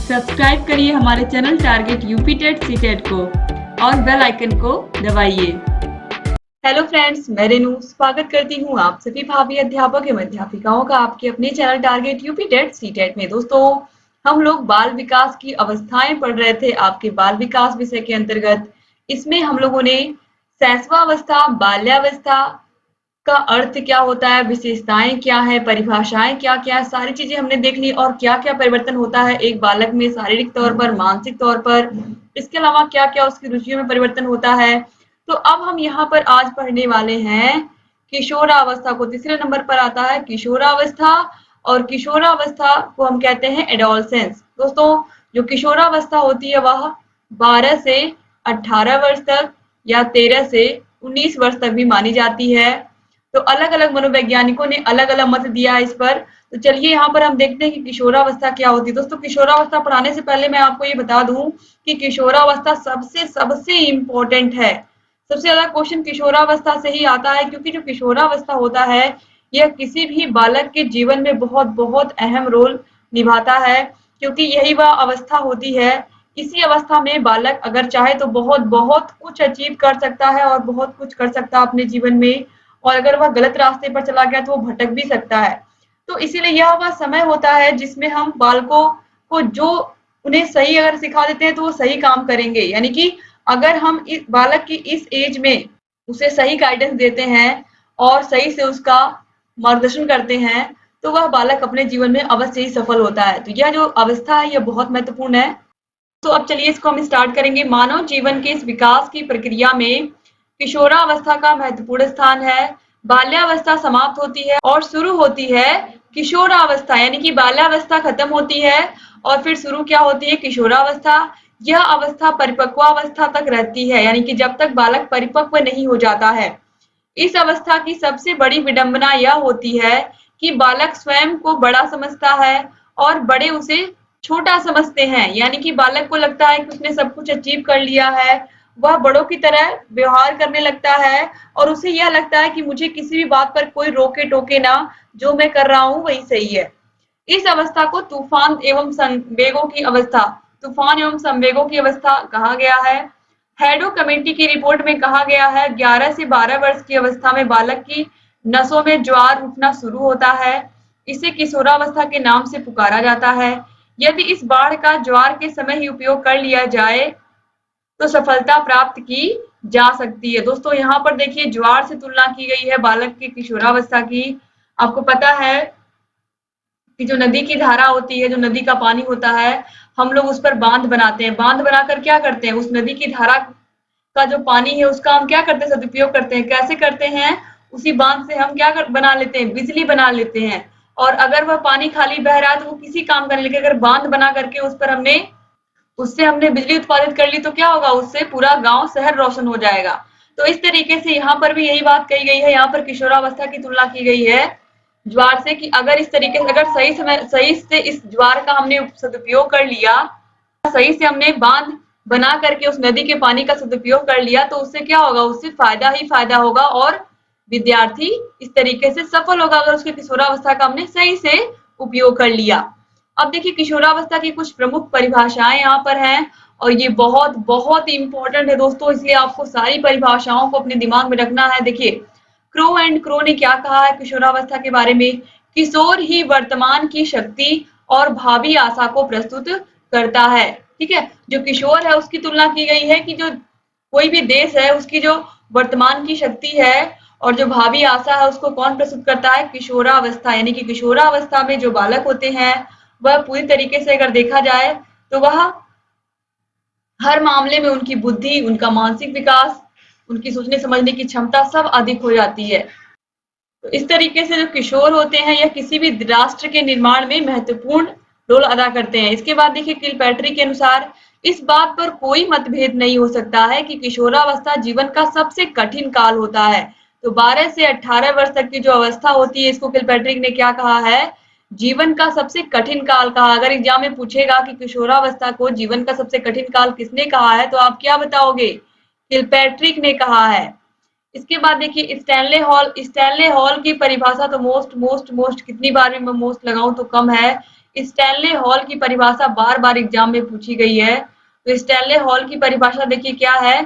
Subscribe करिए हमारे channel target UP TET CTET को और बेल आइकन को दबाइए। हेलो फ्रेंड्स, मैं रेनू स्वागत करती हूँ आप सभी भावी अध्यापक एवं अध्यापिकाओं का आपके अपने channel target UP TET CTET में। दोस्तों, हम लोग बाल विकास की अवस्थाएं पढ़ रहे थे आपके बाल विकास विषय के अंतर्गत। इसमें हम लोगों ने शैशवावस्था, बाल्यावस्था का अर्थ क्या होता है, विशेषताएं क्या है, परिभाषाएं क्या क्या है, सारी चीजें हमने देख ली और क्या क्या परिवर्तन होता है एक बालक में शारीरिक तौर पर, मानसिक तौर पर, इसके अलावा क्या क्या उसकी रुचियों में परिवर्तन होता है। तो अब हम यहाँ पर आज पढ़ने वाले हैं किशोरावस्था को। तीसरे नंबर पर आता है किशोरावस्था और किशोरावस्था को हम कहते हैं एडोलसेंस। दोस्तों, जो किशोरावस्था होती है वह 12 से 18 वर्ष तक या 13 से 19 वर्ष तक भी मानी जाती है। तो अलग अलग मनोवैज्ञानिकों ने अलग अलग मत दिया है इस पर। तो चलिए यहाँ पर हम देखते हैं कि किशोरावस्था क्या होती है। दोस्तों, किशोरावस्था पढ़ाने से पहले मैं आपको ये बता दूं कि किशोरावस्था सबसे सबसे इम्पोर्टेंट है। सबसे ज्यादा क्वेश्चन किशोरावस्था से ही आता है, क्योंकि जो किशोरावस्था होता है यह किसी भी बालक के जीवन में बहुत बहुत अहम रोल निभाता है, क्योंकि यही वह अवस्था होती है। इसी अवस्था में बालक अगर चाहे तो बहुत बहुत कुछ अचीव कर सकता है और बहुत कुछ कर सकता है अपने जीवन में, और अगर वह गलत रास्ते पर चला गया तो वो भटक भी सकता है। तो इसीलिए यह वह समय होता है जिसमें हम बालकों को जो उन्हें सही अगर सिखा देते हैं तो वो सही काम करेंगे। यानी कि अगर हम इस बालक की इस एज में उसे सही गाइडेंस देते हैं और सही से उसका मार्गदर्शन करते हैं तो वह बालक अपने जीवन में अवश्य ही सफल होता है। तो यह जो अवस्था है यह बहुत महत्वपूर्ण है। तो अब चलिए इसको हम स्टार्ट करेंगे। मानव जीवन के इस विकास की प्रक्रिया में किशोरावस्था का महत्वपूर्ण स्थान है। बाल्यावस्था समाप्त होती है और शुरू होती है किशोरावस्था, यानी कि बाल्यावस्था खत्म होती है और फिर शुरू क्या होती है, किशोरावस्था। यह अवस्था परिपक्वावस्था तक रहती है, यानी कि जब तक बालक परिपक्व नहीं हो जाता है। इस अवस्था की सबसे बड़ी विडंबना यह होती है कि बालक स्वयं को बड़ा समझता है और बड़े उसे छोटा समझते हैं। यानी कि बालक को लगता है कि उसने सब कुछ अचीव कर लिया है, वह बड़ों की तरह व्यवहार करने लगता है और उसे यह लगता है कि मुझे किसी भी बात पर कोई रोके टोके ना, जो मैं कर रहा हूं वही सही है। इस अवस्था को तूफान एवं संवेगों की अवस्था, तूफान एवं संवेगों की अवस्था कहा गया है। हैडो कमेटी की रिपोर्ट में कहा गया है 11 से 12 वर्ष की अवस्था में बालक की नसों में ज्वार उठना शुरू होता है। इसे किशोरावस्था के नाम से पुकारा जाता है। यदि इस बाढ़ का ज्वार के समय ही उपयोग कर लिया जाए तो सफलता प्राप्त की जा सकती है। दोस्तों, यहाँ पर देखिए ज्वार से तुलना की गई है बालक की किशोरावस्था की। आपको पता है कि जो नदी की धारा होती है, जो नदी का पानी होता है, हम लोग उस पर बांध बनाते हैं। बांध बनाकर क्या करते हैं, उस नदी की धारा का जो पानी है उसका हम क्या करते हैं, सदुपयोग करते हैं। कैसे करते हैं, उसी बांध से हम क्या बना लेते हैं, बिजली बना लेते हैं। और अगर वह पानी खाली बह रहा है तो वो किसी काम का नहीं, लेकिन अगर बांध बना करके उस पर उससे हमने बिजली उत्पादित कर ली तो क्या होगा, उससे पूरा गांव शहर रोशन हो जाएगा। तो इस तरीके से यहाँ पर भी यही बात कही गई है। यहाँ पर किशोरावस्था की तुलना की गई है ज्वार से, कि अगर इस तरीके से, अगर सही से इस ज्वार का हमने सदुपयोग कर लिया, सही से हमने बांध बना करके उस नदी के पानी का सदुपयोग कर लिया तो उससे क्या होगा, उससे फायदा ही फायदा होगा और विद्यार्थी इस तरीके से सफल होगा अगर उसके किशोरावस्था का हमने सही से उपयोग कर लिया। अब देखिए किशोरावस्था की कुछ प्रमुख परिभाषाएं यहाँ पर हैं और ये बहुत बहुत इंपॉर्टेंट है दोस्तों, इसलिए आपको सारी परिभाषाओं को अपने दिमाग में रखना है। देखिए, क्रो एंड क्रो ने क्या कहा है किशोरावस्था के बारे में, किशोर ही वर्तमान की शक्ति और भावी आशा को प्रस्तुत करता है। ठीक है, जो किशोर है उसकी तुलना की गई है कि जो कोई भी देश है उसकी जो वर्तमान की शक्ति है और जो भावी आशा है उसको कौन प्रस्तुत करता है, किशोरावस्था। यानी कि किशोरावस्था में जो बालक होते हैं वह पूरी तरीके से अगर देखा जाए तो वह हर मामले में उनकी बुद्धि, उनका मानसिक विकास, उनकी सोचने समझने की क्षमता सब अधिक हो जाती है। तो इस तरीके से जो किशोर होते हैं यह किसी भी राष्ट्र के निर्माण में महत्वपूर्ण रोल अदा करते हैं। इसके बाद देखिए किलपैट्री के अनुसार इस बात पर कोई मतभेद नहीं हो सकता है कि किशोरावस्था जीवन का सबसे कठिन काल होता है। तो 12 से 18 वर्ष तक की जो अवस्था होती है इसको किलपैट्रिक ने क्या कहा है, जीवन का सबसे कठिन काल कहा। अगर एग्जाम में पूछेगा कि किशोरावस्था को जीवन का सबसे कठिन काल किसने कहा है तो आप क्या बताओगे, किलपैट्रिक ने कहा है। इसके बाद देखिए स्टैनले हॉल की परिभाषा तो मोस्ट कितनी बार भी मैं मोस्ट लगाऊं तो कम है। स्टैनले हॉल की परिभाषा बार बार एग्जाम में पूछी गई है। तो स्टैनले हॉल की परिभाषा देखिए क्या है।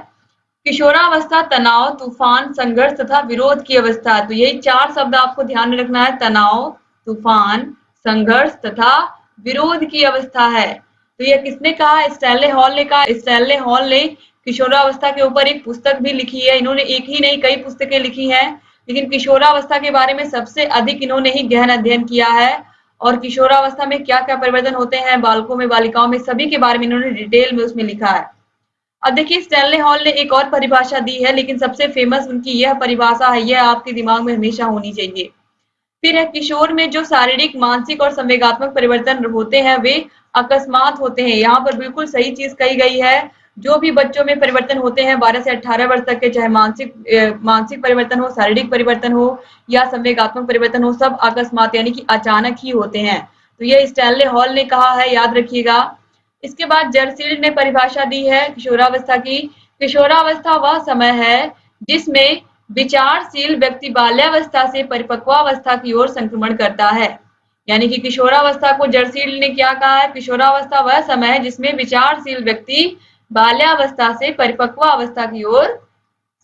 किशोरावस्था तनाव, तूफान, संघर्ष तथा विरोध की अवस्था। तो यही 4 शब्द आपको ध्यान में रखना है, तनाव, तूफान, संघर्ष तथा विरोध की अवस्था है। तो यह किसने कहा? स्टैनले हॉल ने कहा। स्टैनले हॉल ने किशोरावस्था के ऊपर एक पुस्तक भी लिखी है। इन्होंने एक ही नहीं कई पुस्तकें लिखी हैं, लेकिन किशोरावस्था के बारे में सबसे अधिक इन्होंने ही गहन अध्ययन किया है। और किशोरावस्था में क्या-क्या परिवर्तन होते हैं बालकों में, बालिकाओं में, सभी के बारे में इन्होंने डिटेल में उसमें लिखा है। अब देखिए स्टैनले हॉल ने एक और परिभाषा दी है, लेकिन सबसे फेमस उनकी यह परिभाषा है, यह आपके दिमाग में हमेशा होनी चाहिए। फिर है किशोर में जो शारीरिक, मानसिक और संवेगात्मक परिवर्तन होते हैं वे अकस्मात होते हैं। यहाँ पर बिल्कुल सही चीज कही गई है। जो भी बच्चों में परिवर्तन होते हैं 12 से 18 वर्ष तक के, चाहे मानसिक परिवर्तन हो, शारीरिक परिवर्तन हो या संवेगात्मक परिवर्तन हो, सब अकस्मात यानी कि अचानक ही होते हैं। तो ये स्टैनले हॉल ने कहा है, याद रखिएगा। इसके बाद जर्सील्ड ने परिभाषा दी है किशोरावस्था की। किशोरावस्था वह समय है जिसमें विचारशील व्यक्ति बाल्यावस्था से परिपक्वावस्था की ओर संक्रमण करता है। यानी कि किशोरावस्था को जर्सील्ड ने क्या कहा है? किशोरावस्था वह समय है जिसमें विचारशील व्यक्ति बाल्यावस्था से परिपक्वावस्था की ओर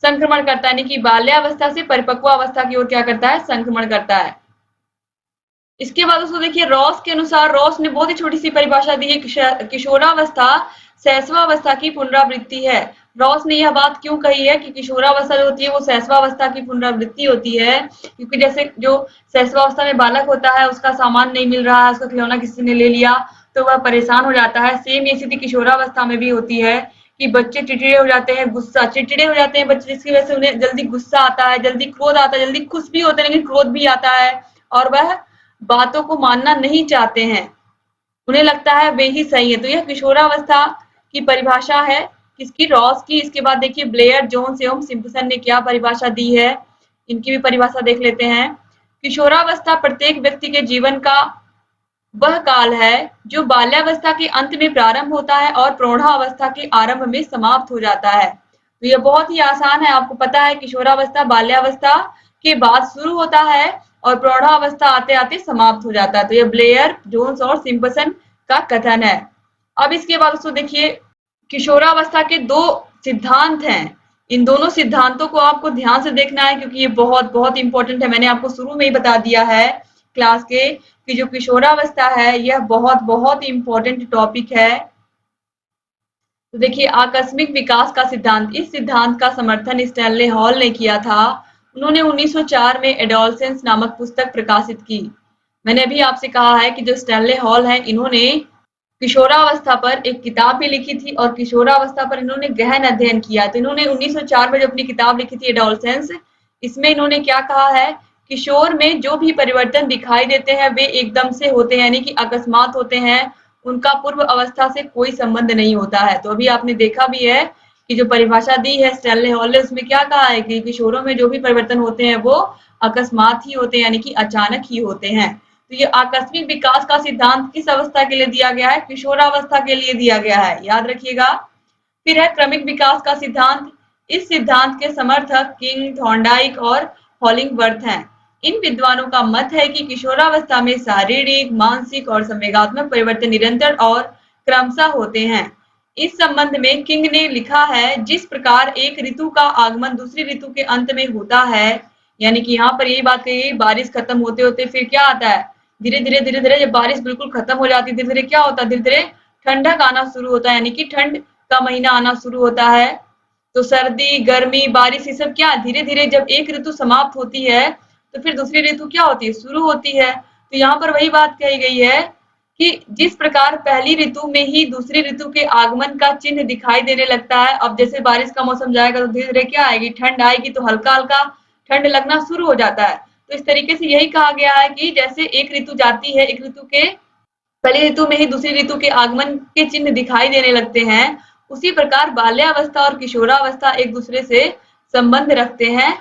संक्रमण करता है। यानी कि बाल्यावस्था से परिपक्वावस्था की ओर क्या करता है? संक्रमण करता है। इसके बाद उसको देखिए रॉस के अनुसार, रॉस ने बहुत ही छोटी सी परिभाषा दी है, किशोरावस्था शैशवावस्था की पुनरावृत्ति है। रॉस ने यह बात क्यों कही है कि किशोरावस्था जो होती है वो शैशवावस्था की पुनरावृत्ति होती है, क्योंकि जैसे जो शैशवावस्था में बालक होता है उसका सामान नहीं मिल रहा है, उसका खिलौना किसी ने ले लिया तो वह परेशान हो जाता है। सेम ये स्थिति किशोरावस्था में भी होती है कि बच्चे चिड़चिड़े हो जाते हैं, चिड़चिड़े हो जाते हैं बच्चे, जिसकी वजह से उन्हें जल्दी गुस्सा आता है, जल्दी क्रोध आता है, जल्दी खुश भी होते हैं लेकिन क्रोध भी आता है और वह बातों को मानना नहीं चाहते हैं, उन्हें लगता है वे ही सही है। तो यह किशोरावस्था की परिभाषा है किसकी? रॉस की। इसके बाद देखिए ब्लेयर, जोन्स एवं सिम्पसन ने क्या परिभाषा दी है, इनकी भी परिभाषा देख लेते हैं। किशोरावस्था प्रत्येक व्यक्ति के जीवन का वह काल है जो बाल्यावस्था के अंत में प्रारंभ होता है और प्रौढ़ावस्था के आरंभ में समाप्त हो जाता है। तो यह बहुत ही आसान है, आपको पता है किशोरावस्था बाल्यावस्था के बाद शुरू होता है और प्रौढ़ावस्था आते आते समाप्त हो जाता है। तो यह ब्लेयर, जोन्स और सिम्पसन का कथन है। अब इसके बाद उसको देखिए किशोरावस्था के 2 सिद्धांत हैं। इन दोनों सिद्धांतों को आपको ध्यान से देखना है क्योंकि ये बहुत बहुत इंपॉर्टेंट है। मैंने आपको शुरू में ही बता दिया है क्लास के कि जो किशोरावस्था है यह बहुत बहुत इंपॉर्टेंट टॉपिक है। तो देखिए आकस्मिक विकास का सिद्धांत, इस सिद्धांत का समर्थन स्टैनले हॉल ने किया था। उन्होंने 1904 में एडोलसेंस नामक पुस्तक प्रकाशित की। मैंने अभी आपसे कहा है कि जो स्टैनले हॉल है इन्होंने किशोरावस्था पर एक किताब भी लिखी थी और किशोरावस्था पर इन्होंने गहन अध्ययन किया। तो इन्होंने 1904 में जो अपनी किताब लिखी थी एडोलसेंस, इसमें इन्होंने क्या कहा है, किशोर में जो भी परिवर्तन दिखाई देते हैं वे एकदम से होते हैं, यानी कि अकस्मात होते हैं, उनका पूर्व अवस्था से कोई संबंध नहीं होता है। तो अभी आपने देखा भी है कि जो परिभाषा दी है स्टैनले हॉल ने, उसमें क्या कहा है कि किशोरों में जो भी परिवर्तन होते हैं वो अकस्मात ही होते हैं, यानी कि अचानक ही होते हैं। तो ये आकस्मिक विकास का सिद्धांत किस अवस्था के लिए दिया गया है? किशोरावस्था के लिए दिया गया है, याद रखिएगा। फिर है क्रमिक विकास का सिद्धांत। इस सिद्धांत के समर्थक किंग, थॉर्नडाइक और हॉलिंगवर्थ हैं। इन विद्वानों का मत है कि किशोरावस्था में शारीरिक, मानसिक और संवेगात्मक परिवर्तन निरंतर और क्रमशः होते हैं। इस संबंध में किंग ने लिखा है, जिस प्रकार एक ऋतु का आगमन दूसरी ऋतु के अंत में होता है, यानी कि यहाँ पर यही बात कही, बारिश खत्म होते होते फिर क्या आता है, धीरे धीरे जब बारिश बिल्कुल खत्म हो जाती है धीरे धीरे क्या होता है, धीरे धीरे ठंडक आना शुरू होता है, यानी कि ठंड का महीना आना शुरू होता है। तो सर्दी, गर्मी, बारिश, ये सब क्या धीरे धीरे जब एक ऋतु समाप्त होती है तो फिर दूसरी ऋतु क्या होती है, शुरू होती है। तो यहाँ पर वही बात कही गई है कि जिस प्रकार पहली ऋतु में ही दूसरी ऋतु के आगमन का चिन्ह दिखाई देने लगता है, अब जैसे बारिश का मौसम जाएगा तो धीरे धीरे क्या आएगी, ठंड आएगी, तो हल्का हल्का ठंड लगना शुरू हो जाता है। तो इस तरीके से यही कहा गया है कि जैसे एक ऋतु जाती है, एक ऋतु के पहली ऋतु में ही दूसरी ऋतु के आगमन के चिन्ह दिखाई देने लगते हैं, उसी प्रकार बाल्यावस्था और किशोरावस्था एक दूसरे से संबंध रखते हैं।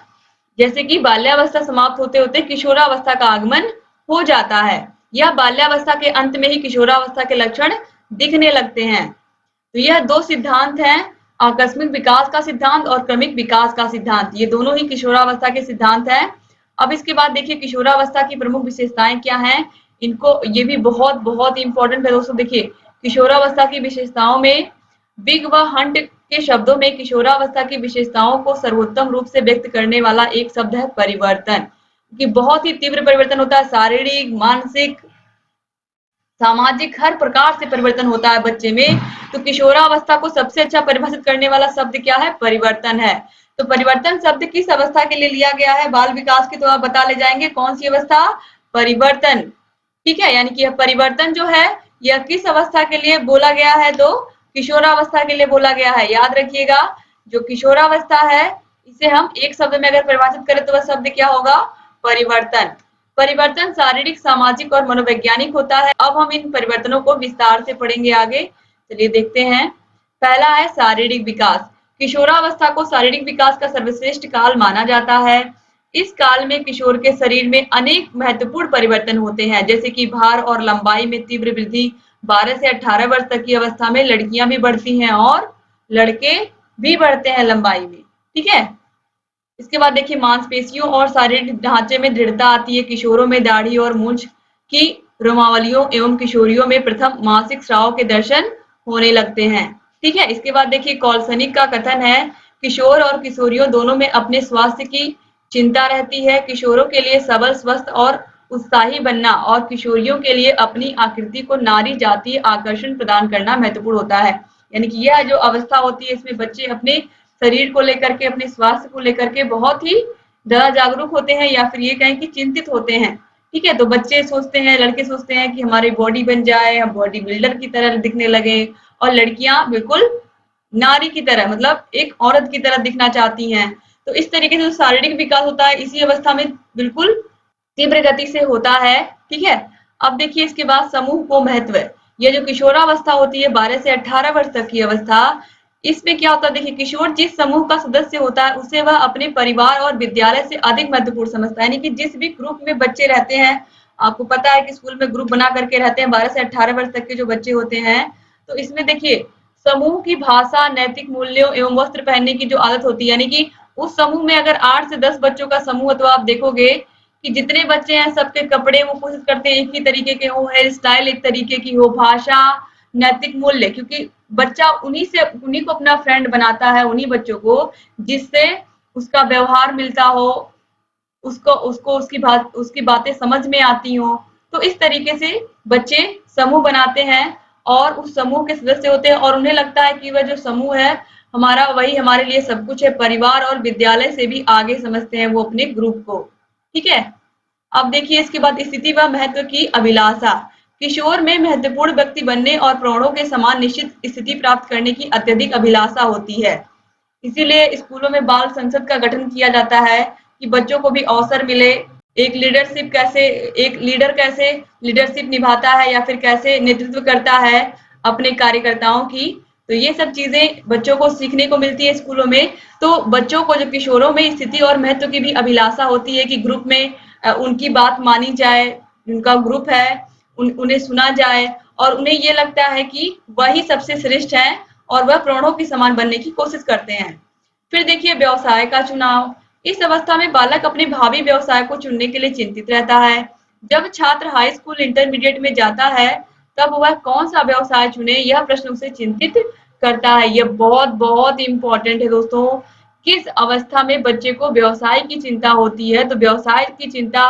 जैसे कि बाल्यावस्था समाप्त होते होते किशोरावस्था का आगमन हो जाता है, या बाल्यावस्था के अंत में ही किशोरावस्था के लक्षण दिखने लगते हैं। तो यह 2 सिद्धांत हैं, आकस्मिक विकास का सिद्धांत और क्रमिक विकास का सिद्धांत। ये दोनों ही किशोरावस्था के सिद्धांत हैं। अब इसके बाद देखिए किशोरावस्था की प्रमुख विशेषताएं क्या हैं। इनको ये भी बहुत बहुत इंपॉर्टेंट है दोस्तों। देखिए, किशोरावस्था की विशेषताओं में बिग व हंट के शब्दों में किशोरावस्था की विशेषताओं को सर्वोत्तम रूप से व्यक्त करने वाला एक शब्द है परिवर्तन। कि बहुत ही तीव्र परिवर्तन होता है, शारीरिक, मानसिक, सामाजिक, हर प्रकार से परिवर्तन होता है बच्चे में। तो किशोरावस्था को सबसे अच्छा परिभाषित करने वाला शब्द क्या है? परिवर्तन है। तो परिवर्तन शब्द किस अवस्था के लिए लिया गया है? बाल विकास की, तो आप बता ले जाएंगे कौन सी अवस्था? परिवर्तन। ठीक है, यानी कि यह परिवर्तन जो है यह किस अवस्था के लिए बोला गया है? तो किशोरावस्था के लिए बोला गया है। याद रखिएगा, जो किशोरावस्था है इसे हम एक शब्द में अगर परिभाषित करें तो वह शब्द क्या होगा? परिवर्तन। परिवर्तन शारीरिक, सामाजिक और मनोवैज्ञानिक होता है। अब हम इन परिवर्तनों को विस्तार से पढ़ेंगे आगे। चलिए देखते हैं। पहला है शारीरिक विकास। किशोरावस्था को शारीरिक विकास का सर्वश्रेष्ठ काल माना जाता है। इस काल में किशोर के शरीर में अनेक महत्वपूर्ण परिवर्तन होते हैं, जैसे कि भार और लंबाई में तीव्र वृद्धि। 12 से 18 वर्ष तक की अवस्था में लड़कियां भी बढ़ती हैं और लड़के भी बढ़ते हैं लंबाई में। ठीक है, इसके बाद देखिए मांसपेशियों और शारीरिक ढांचे में दृढ़ता आती है। किशोरों में दाढ़ी और मूंछ की रोमावलियों एवं किशोरियों में प्रथम मासिक स्राव के दर्शन होने लगते हैं। ठीक है, इसके बाद देखिए कॉल्सनिक का कथन है, किशोर और किशोरियों दोनों में अपने स्वास्थ्य की चिंता रहती है। किशोरों के लिए सबल, स्वस्थ और उत्साही बनना और किशोरियों के लिए अपनी आकृति को नारी जातीय आकर्षण प्रदान करना महत्वपूर्ण होता है। यानी कि यह जो अवस्था होती है इसमें बच्चे अपने शरीर को लेकर के, अपने स्वास्थ्य को लेकर के बहुत ही ज्यादा जागरूक होते हैं, या फिर ये कहें कि चिंतित होते हैं। ठीक है, तो बच्चे सोचते हैं, लड़के सोचते हैं कि हमारी बॉडी बन जाए, हम बॉडी बिल्डर की तरह दिखने लगे, और लड़कियां बिल्कुल नारी की तरह, मतलब एक औरत की तरह दिखना चाहती हैं। तो इस तरीके से जो शारीरिक विकास होता है इसी अवस्था में बिल्कुल तीव्र गति से होता है। ठीक है, अब देखिए इसके बाद समूह को महत्व। ये जो किशोरावस्था होती है 12 से 18 वर्ष तक की अवस्था, इसमें क्या होता है? देखिए, किशोर जिस समूह का सदस्य होता है उसे वह अपने परिवार और विद्यालय से अधिक महत्वपूर्ण समझता है। यानी कि जिस भी ग्रुप में बच्चे रहते हैं, आपको पता है कि स्कूल में ग्रुप बना करके रहते हैं 12 से 18 वर्ष तक के जो बच्चे होते हैं, तो इसमें देखिए समूह की भाषा, नैतिक मूल्यों एवं वस्त्र पहनने की जो आदत होती है, यानी कि उस समूह में अगर 8 से 10 बच्चों का समूह है तो आप देखोगे कि जितने बच्चे हैं सबके कपड़े वो कोशिश करते हैं एक ही तरीके के हो, हेयर स्टाइल एक तरीके की हो, भाषा, नैतिक मूल्य, क्योंकि बच्चा उन्हीं को अपना फ्रेंड बनाता है, उन्हीं बच्चों को जिससे उसका व्यवहार मिलता हो, उसको उसको उसकी बातें समझ में आती हो। तो इस तरीके से बच्चे समूह बनाते हैं और उस समूह के सदस्य होते हैं, और उन्हें लगता है कि वह जो समूह है हमारा, वही हमारे लिए सब कुछ है। परिवार और विद्यालय से भी आगे समझते हैं वो अपने ग्रुप को। ठीक है, अब देखिए इसके बाद स्थिति व महत्व की अभिलाषा। किशोर में महत्वपूर्ण व्यक्ति बनने और प्रौढ़ों के समान निश्चित स्थिति प्राप्त करने की अत्यधिक अभिलाषा होती है। इसीलिए स्कूलों में बाल संसद का गठन किया जाता है कि बच्चों को भी अवसर मिले। एक लीडर कैसे लीडरशिप निभाता है या फिर कैसे नेतृत्व करता है अपने कार्यकर्ताओं की, तो ये सब चीजें बच्चों को सीखने को मिलती है स्कूलों में। तो बच्चों को, जो किशोरों में स्थिति और महत्व की भी अभिलाषा होती है कि ग्रुप में उनकी बात मानी जाए, उनका ग्रुप है, उन्हें सुना जाए, और उन्हें ये लगता है कि वही सबसे श्रेष्ठ है और वह प्रौढ़ों के समान बनने की कोशिश करते हैं। फिर देखिए व्यवसाय का चुनाव। इस अवस्था में बालक अपने भावी व्यवसाय को चुनने के लिए चिंतित रहता है। जब छात्र हाई स्कूल, इंटरमीडिएट में जाता है तब वह कौन सा व्यवसाय चुने, यह प्रश्न उसे चिंतित करता है। यह बहुत बहुत इंपॉर्टेंट है दोस्तों। किस अवस्था में बच्चे को व्यवसाय की चिंता होती है? तो व्यवसाय की चिंता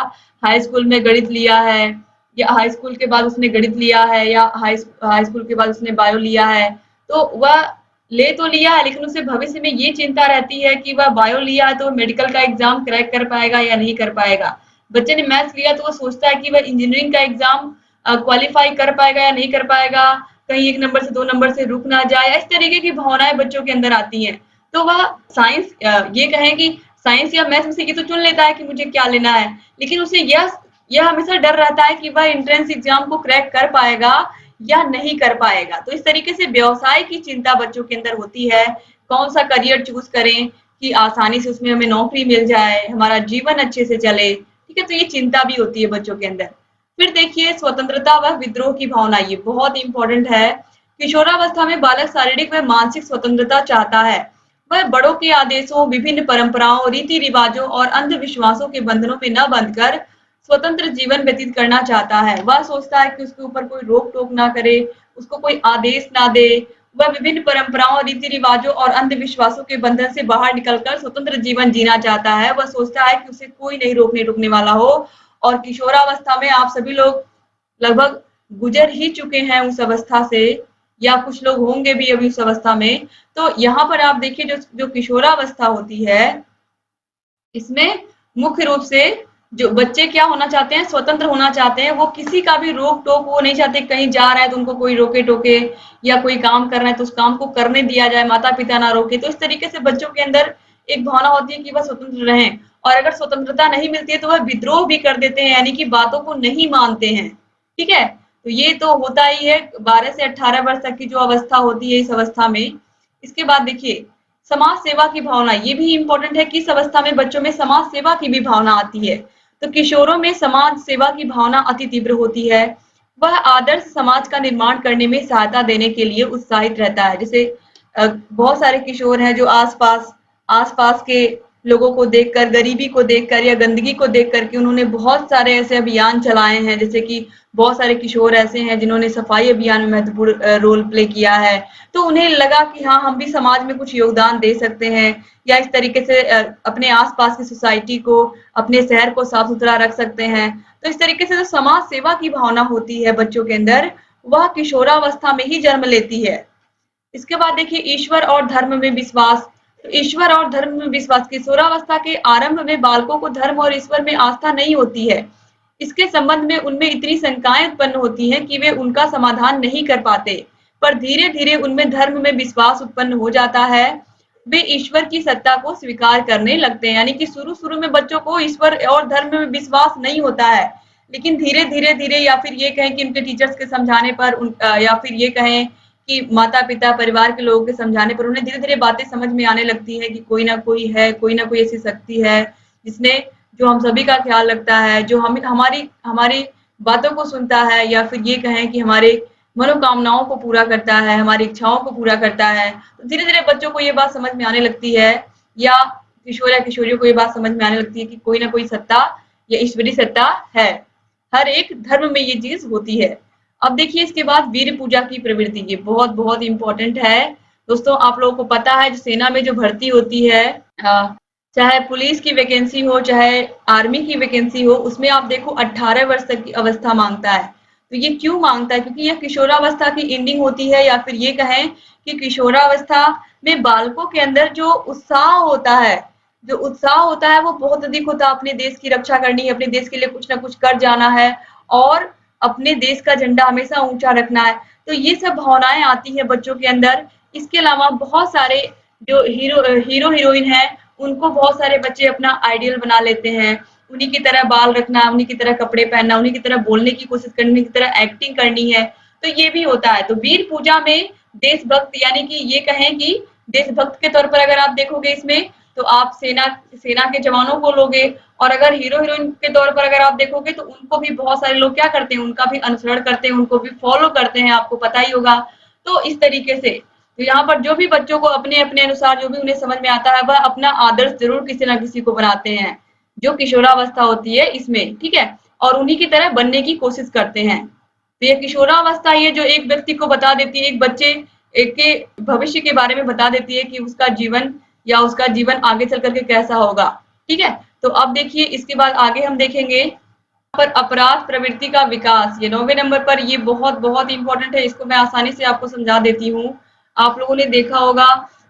हाई स्कूल में गणित लिया है, या हाई स्कूल के बाद उसने गणित लिया है, या हाई स्कूल के बाद उसने बायो लिया है, तो वह ले तो लिया है लेकिन उसे भविष्य में ये चिंता रहती है कि वह बायो लिया है तो मेडिकल का एग्जाम क्रैक कर पाएगा या नहीं कर पाएगा। बच्चे ने मैथ्स लिया तो वो सोचता है कि वह इंजीनियरिंग का एग्जाम क्वालिफाई कर पाएगा या नहीं कर पाएगा, कहीं 1 नंबर से 2 नंबर से रुक ना जाए। इस तरीके की भावनाएं बच्चों के अंदर आती हैं। तो वह साइंस, ये कहें कि साइंस या मैथ्स में से ये तो चुन लेता है कि मुझे क्या लेना है, लेकिन उसे यह हमेशा डर रहता है कि वह एंट्रेंस एग्जाम को क्रैक कर पाएगा या नहीं कर पाएगा। तो इस तरीके से व्यवसाय की चिंता बच्चों के अंदर होती है। कौन सा करियर चूज करें कि आसानी से उसमें हमें नौकरी मिल जाए, हमारा जीवन अच्छे से चले। ठीक है, तो ये चिंता भी होती है बच्चों के अंदर। फिर देखिए स्वतंत्रता व विद्रोह की भावना, ये बहुत इंपॉर्टेंट है। किशोरावस्था में बालक शारीरिक व मानसिक स्वतंत्रता चाहता है। वह बड़ों के आदेशों, विभिन्न परंपराओं, रीति रिवाजों और अंधविश्वासों के बंधनों में न बंधकर स्वतंत्र जीवन व्यतीत करना चाहता है। वह सोचता है कि उसके ऊपर कोई रोक टोक ना करे, उसको कोई आदेश ना दे। वह विभिन्न परंपराओं, रीति रिवाजों और अंधविश्वासों के बंधन से बाहर निकलकर स्वतंत्र जीवन जीना चाहता है। वह सोचता है कि उसे कोई नहीं रोकने टोकने वाला हो। और किशोरावस्था में आप सभी लोग लगभग गुजर ही चुके हैं उस अवस्था से, या कुछ लोग होंगे भी अभी उस अवस्था में। तो यहाँ पर आप देखिए, जो जो किशोरावस्था होती है, इसमें मुख्य रूप से जो बच्चे क्या होना चाहते हैं, स्वतंत्र होना चाहते हैं। वो किसी का भी रोक टोक वो नहीं चाहते। कहीं जा रहे हैं तो उनको कोई रोके टोके, या कोई काम कर रहे हैं तो उस काम को करने दिया जाए, माता पिता ना रोके। तो इस तरीके से बच्चों के अंदर एक भावना होती है कि वह स्वतंत्र रहें। और अगर स्वतंत्रता नहीं मिलती है तो वह विद्रोह भी कर देते हैं, यानी कि बातों को नहीं मानते हैं। ठीक है, तो ये तो होता ही है 12 से 18 वर्ष तक की जो अवस्था होती है, इस अवस्था में। इसके बाद देखिए, समाज सेवा की भावना, ये भी इम्पोर्टेंट है कि इस अवस्था में बच्चों में समाज सेवा की भी भावना आती है। तो किशोरों में समाज सेवा की भावना अति तीव्र होती है। वह आदर्श समाज का निर्माण करने में सहायता देने के लिए उत्साहित रहता है। जैसे बहुत सारे किशोर हैं जो आसपास आसपास के लोगों को देखकर, गरीबी को देखकर या गंदगी को देख कर के उन्होंने बहुत सारे ऐसे अभियान चलाए हैं। जैसे कि बहुत सारे किशोर ऐसे हैं जिन्होंने सफाई अभियान में महत्वपूर्ण रोल प्ले किया है। तो उन्हें लगा कि हाँ, हम भी समाज में कुछ योगदान दे सकते हैं, या इस तरीके से अपने आसपास की सोसाइटी को, अपने शहर को साफ सुथरा रख सकते हैं। तो इस तरीके से जो समाज सेवा की भावना होती है बच्चों के अंदर, वह किशोरावस्था में ही जन्म लेती है। इसके बाद देखिए, ईश्वर और धर्म में विश्वास। तो ईश्वर और धर्म में विश्वास, किशोरावस्था के आरंभ में बालकों को धर्म और ईश्वर में आस्था नहीं होती है। इसके संबंध में उनमें इतनी शंकाएं उत्पन्न होती हैं कि वे उनका समाधान नहीं कर पाते। पर धीरे धीरे उनमें धर्म में विश्वास उत्पन्न हो जाता है। वे ईश्वर की सत्ता को स्वीकार करने लगते हैं। यानी कि शुरू शुरू में बच्चों को ईश्वर और धर्म में विश्वास नहीं होता है, लेकिन धीरे धीरे धीरे, या फिर ये कहें कि उनके टीचर्स के समझाने पर, या फिर ये कहें कि माता पिता परिवार के लोगों के समझाने पर, उन्हें धीरे धीरे बातें समझ में आने लगती है कि कोई ना कोई है, कोई ना कोई ऐसी शक्ति है जिसने, जो हम सभी का ख्याल रखता है, जो हम हमारी हमारी बातों को सुनता है, या फिर ये कहें कि हमारे मनोकामनाओं को पूरा करता है, हमारी इच्छाओं को पूरा करता है। तो धीरे धीरे बच्चों को ये बात समझ में आने लगती है, या किशोर या किशोरियों को ये बात समझ में आने लगती है कि कोई ना कोई सत्ता या ईश्वरीय सत्ता है। हर एक धर्म में ये चीज होती है। अब देखिए, इसके बाद वीर पूजा की प्रवृत्ति, ये बहुत बहुत इंपॉर्टेंट है। दोस्तों, आप लोगों को पता है, जो सेना में जो भर्ती होती है, चाहे पुलिस की वैकेंसी हो, चाहे आर्मी की वैकेंसी हो, उसमें आप देखो 18 वर्ष तक की अवस्था मांगता है। तो ये क्यों मांगता है? क्योंकि यह किशोरावस्था की एंडिंग होती है, या फिर ये कहें कि किशोरावस्था में बालकों के अंदर जो उत्साह होता है, वो बहुत अधिक होता है। अपने देश की रक्षा करनी है, अपने देश के लिए कुछ ना कुछ कर जाना है, और अपने देश का झंडा हमेशा ऊंचा रखना है। तो ये सब भावनाएं आती है बच्चों के अंदर। इसके अलावा बहुत सारे जो हीरो हीरोइन है, उनको बहुत सारे बच्चे अपना आइडियल बना लेते हैं। उन्हीं की तरह बाल रखना, उन्हीं की तरह कपड़े पहनना, उन्हीं की तरह बोलने की कोशिश करनी, उन्हीं की तरह एक्टिंग करनी है। तो ये भी होता है। तो वीर पूजा में देशभक्त, यानी कि ये कहें कि देशभक्त के तौर पर अगर आप देखोगे इसमें, तो आप सेना सेना के जवानों को लोगे। और अगर हीरो हीरोइन के तौर पर अगर आप देखोगे, तो उनको भी बहुत सारे लोग क्या करते हैं, उनका भी अनुसरण करते हैं, उनको भी फॉलो करते हैं, आपको पता ही होगा। तो इस तरीके से, तो यहाँ पर जो भी बच्चों को अपने अपने अनुसार जो भी उन्हें समझ में आता है, वह अपना आदर्श जरूर किसी ना किसी को बनाते हैं, जो किशोरावस्था होती है इसमें। ठीक है, और उन्हीं की तरह बनने की कोशिश करते हैं। तो ये किशोरावस्था, ये जो एक व्यक्ति को बता देती है, एक बच्चे एक के भविष्य के बारे में बता देती है कि उसका जीवन, या उसका जीवन आगे चल करके कैसा होगा। ठीक है, तो अब देखिए, इसके बाद आगे हम देखेंगे पर अपराध प्रवृत्ति का विकास। ये 9वें नंबर पर, ये बहुत बहुत इंपॉर्टेंट है। इसको मैं आसानी से आपको समझा देती हूँ। आप लोगों ने देखा होगा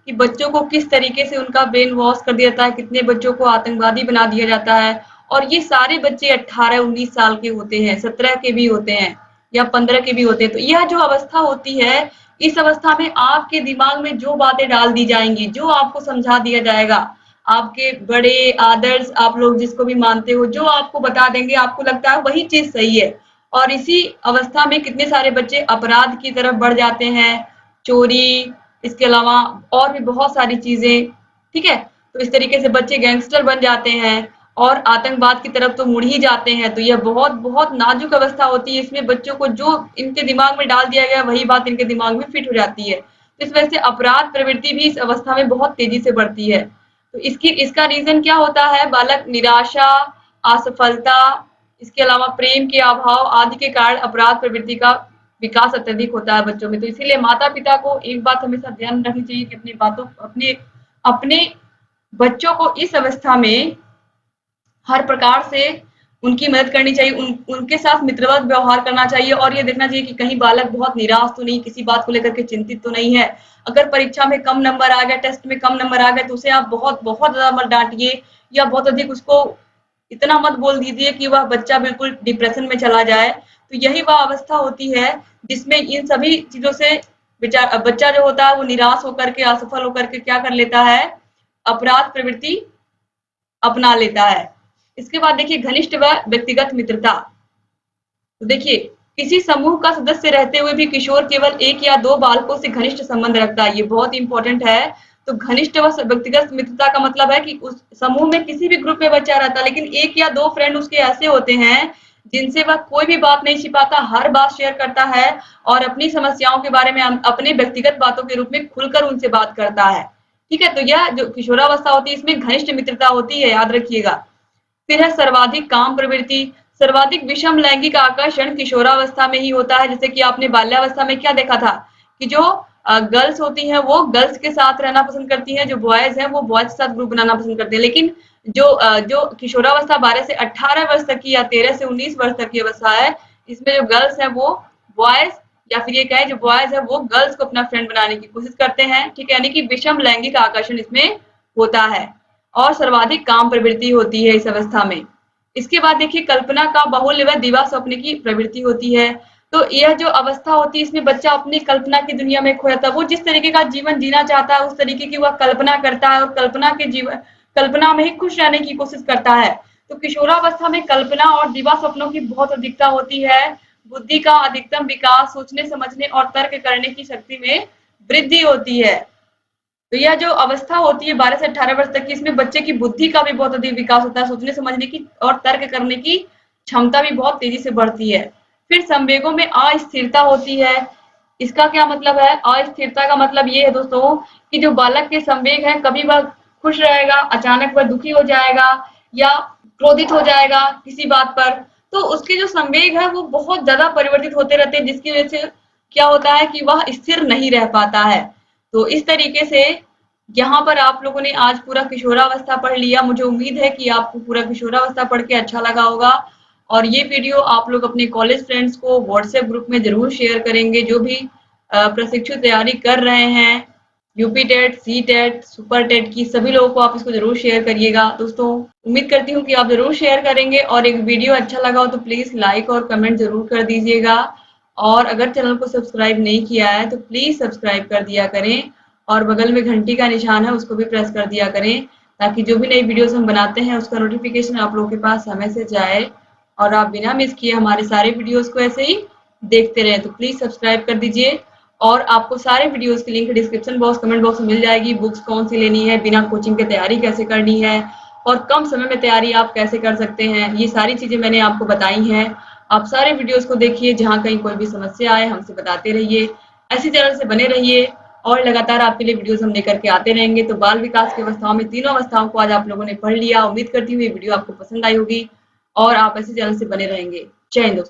कि बच्चों को किस तरीके से उनका ब्रेन वॉश कर दिया जाता है, कितने बच्चों को आतंकवादी बना दिया जाता है। और ये सारे बच्चे 18-19 साल के होते हैं, 17 के भी होते हैं, या 15 के भी होते हैं। तो यह जो अवस्था होती है, इस अवस्था में आपके दिमाग में जो बातें डाल दी जाएंगी, जो आपको समझा दिया जाएगा, आपके बड़े आदर्श, आप लोग जिसको भी मानते हो, जो आपको बता देंगे, आपको लगता है वही चीज सही है। और इसी अवस्था में कितने सारे बच्चे अपराध की तरफ बढ़ जाते हैं, चोरी, इसके अलावा और भी बहुत सारी चीजें। ठीक है, तो इस तरीके से बच्चे गैंगस्टर बन जाते हैं, और आतंकवाद की तरफ तो मुड़ ही जाते हैं। तो यह बहुत बहुत नाजुक अवस्था होती है। इसमें बच्चों को जो इनके दिमाग में डाल दिया गया, वही बात इनके दिमाग में फिट हो जाती है। तो इस वजह से अपराध प्रवृत्ति भी इस अवस्था में बहुत तेजी से बढ़ती है। तो इसका रीजन क्या होता है? बालक निराशा, असफलता, इसके अलावा प्रेम के अभाव आदि के कारण अपराध प्रवृत्ति का विकास अत्यधिक होता है बच्चों में। तो इसीलिए माता पिता को एक बात हमेशा ध्यान रखनी चाहिए कि अपने अपने बच्चों को इस अवस्था में हर प्रकार से उनकी मदद करनी चाहिए, उनके साथ मित्रवत व्यवहार करना चाहिए और ये देखना चाहिए कि कहीं बालक बहुत निराश तो नहीं, किसी बात को लेकर के चिंतित तो नहीं है। अगर परीक्षा में कम नंबर आ गया, टेस्ट में कम नंबर आ गए, तो उसे आप बहुत बहुत ज्यादा मत डांटिए या बहुत अधिक उसको इतना मत बोल दीजिए कि वह बच्चा बिल्कुल डिप्रेशन में चला जाए। तो यही वह अवस्था होती है जिसमें इन सभी चीजों से बच्चा जो होता है वो निराश होकर के, असफल होकर के क्या कर लेता है, अपराध प्रवृत्ति अपना लेता है। इसके बाद देखिए घनिष्ठ व व्यक्तिगत मित्रता। तो देखिए किसी समूह का सदस्य रहते हुए भी किशोर केवल एक या दो बालकों से घनिष्ठ संबंध रखता है, ये बहुत इंपॉर्टेंट है। तो घनिष्ठ व व्यक्तिगत मित्रता का मतलब है कि उस समूह में किसी भी ग्रुप में बच्चा रहता है लेकिन एक या दो फ्रेंड उसके ऐसे होते हैं जिनसे वह कोई भी बात नहीं छिपाता, हर बात शेयर करता है और अपनी समस्याओं के बारे में अपने व्यक्तिगत बातों के रूप में खुलकर उनसे बात करता है। ठीक है, तो यह जो किशोरावस्था होती है इसमें घनिष्ठ मित्रता होती है, याद रखिएगा। फिर है सर्वाधिक काम प्रवृत्ति। सर्वाधिक विषम लैंगिक आकर्षण किशोरावस्था में ही होता है। जैसे कि आपने बाल्यावस्था में क्या देखा था कि जो गर्ल्स होती हैं वो गर्ल्स के साथ रहना पसंद करती हैं, जो बॉयज हैं वो बॉयज के साथ ग्रुप बनाना पसंद करते हैं। लेकिन जो किशोरावस्था 12 से 18 वर्ष तक की या 13 से 19 वर्ष तक की अवस्था है, इसमें जो गर्ल्स है वो बॉयज या फिर ये कहे जो बॉयज है वो गर्ल्स को अपना फ्रेंड बनाने की कोशिश करते हैं। ठीक है, यानी कि विषम लैंगिक आकर्षण इसमें होता है और सर्वाधिक काम प्रवृत्ति होती है इस अवस्था में। इसके बाद देखिए कल्पना का बाहुल्य व दिवा स्वप्न की प्रवृत्ति होती है। तो यह जो अवस्था होती है इसमें बच्चा अपनी कल्पना की दुनिया में खो जाता है। वो जिस तरीके का जीवन जीना चाहता है उस तरीके की वह कल्पना करता है और कल्पना में ही खुश रहने की कोशिश करता है। तो किशोरावस्था में कल्पना और दिवा स्वप्नों की बहुत अधिकता होती है। बुद्धि का अधिकतम विकास, सोचने समझने और तर्क करने की शक्ति में वृद्धि होती है। तो यह जो अवस्था होती है 12 से 18 वर्ष तक की, इसमें बच्चे की बुद्धि का भी बहुत अधिक विकास होता है, सोचने समझने की और तर्क करने की क्षमता भी बहुत तेजी से बढ़ती है। फिर संवेगों में अस्थिरता होती है। इसका क्या मतलब है? अस्थिरता का मतलब ये है दोस्तों कि जो बालक के संवेग है, कभी वह खुश रहेगा, अचानक वह दुखी हो जाएगा या क्रोधित हो जाएगा किसी बात पर। तो उसके जो संवेग है वो बहुत ज्यादा परिवर्तित होते रहते हैं, जिसकी वजह से क्या होता है कि वह स्थिर नहीं रह पाता है। तो इस तरीके से यहाँ पर आप लोगों ने आज पूरा किशोरावस्था पढ़ लिया। मुझे उम्मीद है कि आपको पूरा किशोरावस्था पढ़ के अच्छा लगा होगा और ये वीडियो आप लोग अपने कॉलेज फ्रेंड्स को व्हाट्सएप ग्रुप में जरूर शेयर करेंगे, जो भी प्रशिक्षु तैयारी कर रहे हैं UP TET, C TET, super TET की, सभी लोगों को आप इसको जरूर शेयर करिएगा। दोस्तों उम्मीद करती हूँ कि आप जरूर शेयर करेंगे और एक वीडियो अच्छा लगा हो तो प्लीज लाइक और कमेंट जरूर कर दीजिएगा और अगर चैनल को सब्सक्राइब नहीं किया है तो प्लीज सब्सक्राइब कर दिया करें और बगल में घंटी का निशान है उसको भी प्रेस कर दिया करें ताकि जो भी नई वीडियोस हम बनाते हैं उसका नोटिफिकेशन आप लोगों के पास समय से जाए और आप बिना मिस किए हमारे सारे वीडियोस को ऐसे ही देखते रहें। तो प्लीज सब्सक्राइब कर दीजिए और आपको सारे वीडियोस की link description box, comment box में मिल जाएगी। बुक्स कौन सी लेनी है, बिना कोचिंग के तैयारी कैसे करनी है और कम समय में तैयारी आप कैसे कर सकते हैं, ये सारी चीजें मैंने आपको बताई हैं। आप सारे वीडियोस को देखिए, जहाँ कहीं कोई भी समस्या आए हमसे बताते रहिए। ऐसी चैनल से बने रहिए और लगातार आपके लिए वीडियोस हम लेकर के आते रहेंगे। तो बाल विकास की अवस्थाओं में तीनों अवस्थाओं को आज आप लोगों ने पढ़ लिया। उम्मीद करती हूँ ये वीडियो आपको पसंद आई होगी और आप ऐसे चैनल से बने रहेंगे। जय हिंद दोस्तों।